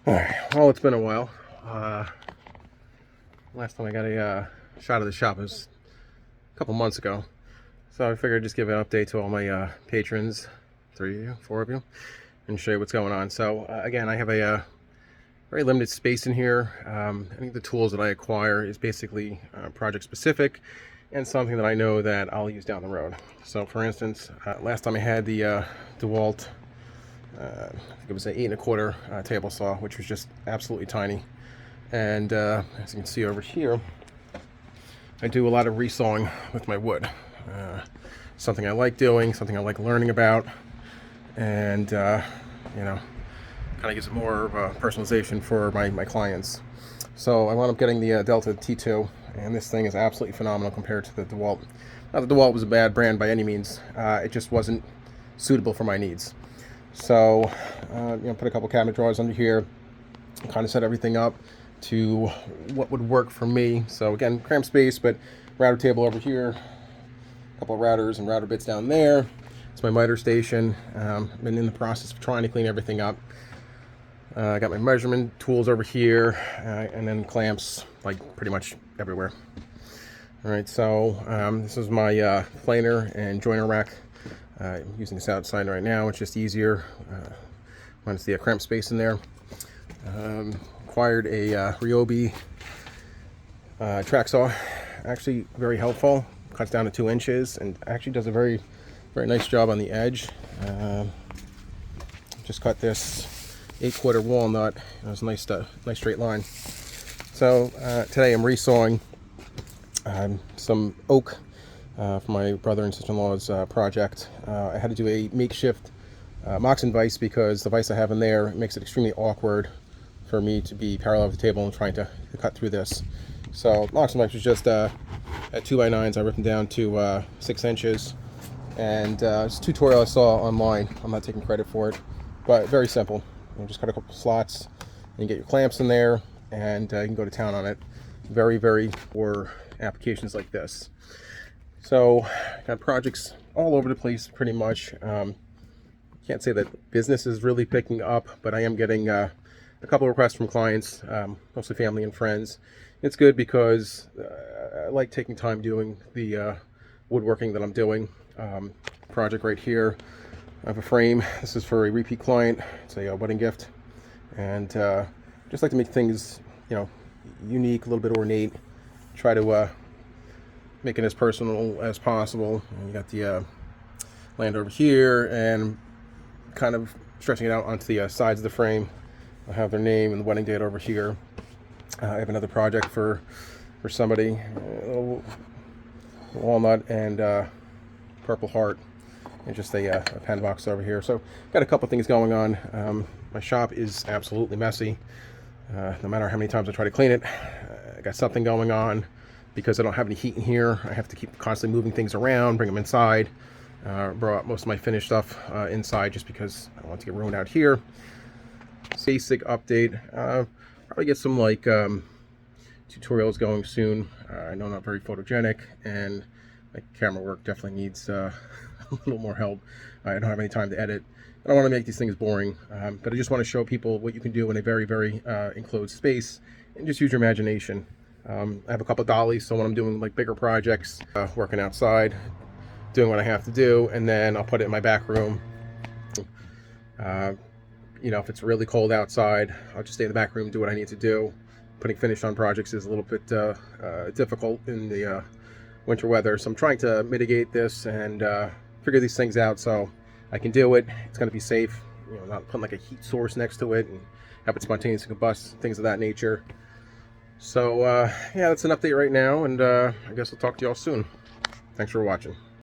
Alright, well, it's been a while. Last time I got a shot of the shop was a couple months ago. So I figured I'd just give an update to all my patrons, 3 of you, 4 of you, and show you what's going on. So again, I have a very limited space in here. I think the tools that I acquire is basically project specific and something that I know that I'll use down the road. So for instance, last time I had the DeWalt, I think it was an 8 1/4 table saw, which was just absolutely tiny. And as you can see over here, I do a lot of resawing with my wood. Something I like doing, something I like learning about, and you know, kind of gives it more of a personalization for my clients. So I wound up getting the Delta T2, and this thing is absolutely phenomenal compared to the DeWalt. Not that DeWalt was a bad brand by any means, it just wasn't suitable for my needs. So put a couple cabinet drawers under here, kind of set everything up to what would work for me. So again, cramped space, but router table over here, a couple of routers and router bits down there. It's my miter station. I've been in the process of trying to clean everything up. I got my measurement tools over here, and then clamps like pretty much everywhere. All right, so this is my planer and joiner rack. I'm using this outside right now. It's just easier. Minus the cramped space in there. Acquired a Ryobi track saw. Actually very helpful. Cuts down to 2 inches and actually does a very nice job on the edge. Just cut this 8 1/4 walnut. It was a nice straight line. So today I'm resawing some oak for my brother and sister-in-law's project. I had to do a makeshift Moxon vise because the vise I have in there makes it extremely awkward for me to be parallel with the table and trying to cut through this. So Moxon vise was just at 2x9s. I ripped them down to 6 inches, and it's a tutorial I saw online. I'm not taking credit for it, but very simple. You just cut a couple slots and get your clamps in there, and you can go to town on it. Very for applications like this. So got projects all over the place pretty much. Can't say that business is really picking up, but I am getting a couple of requests from clients, mostly family and friends. It's good because I like taking time doing the woodworking that I'm doing. Project right here, I have a frame. This is for a repeat client. It's a wedding gift, and just like to make things, unique, a little bit ornate. Try to make it as personal as possible. And you got the land over here, and kind of stretching it out onto the sides of the frame. I have their name and the wedding date over here. I have another project for somebody, walnut and purple heart, and just a pen box over here. So got a couple things going on. My shop is absolutely messy. No matter how many times I try to clean it, I got something going on. Because I don't have any heat in here, I have to keep constantly moving things around, bring them inside. Brought most of my finished stuff inside just because I don't want to get ruined out here. Basic update. Probably get some tutorials going soon. I know I'm not very photogenic, and my camera work definitely needs a little more help. I don't have any time to edit. I don't want to make these things boring, but I just want to show people what you can do in a very enclosed space, and just use your imagination. I have a couple of dollies, so when I'm doing bigger projects, working outside, doing what I have to do, and then I'll put it in my back room. If it's really cold outside, I'll just stay in the back room, do what I need to do. Putting finish on projects is a little bit difficult in the winter weather, so I'm trying to mitigate this and figure these things out so I can do it. It's going to be safe, not putting a heat source next to it and have it spontaneously combust, things of that nature. So yeah, that's an update right now, and I guess I'll talk to y'all soon. Thanks for watching.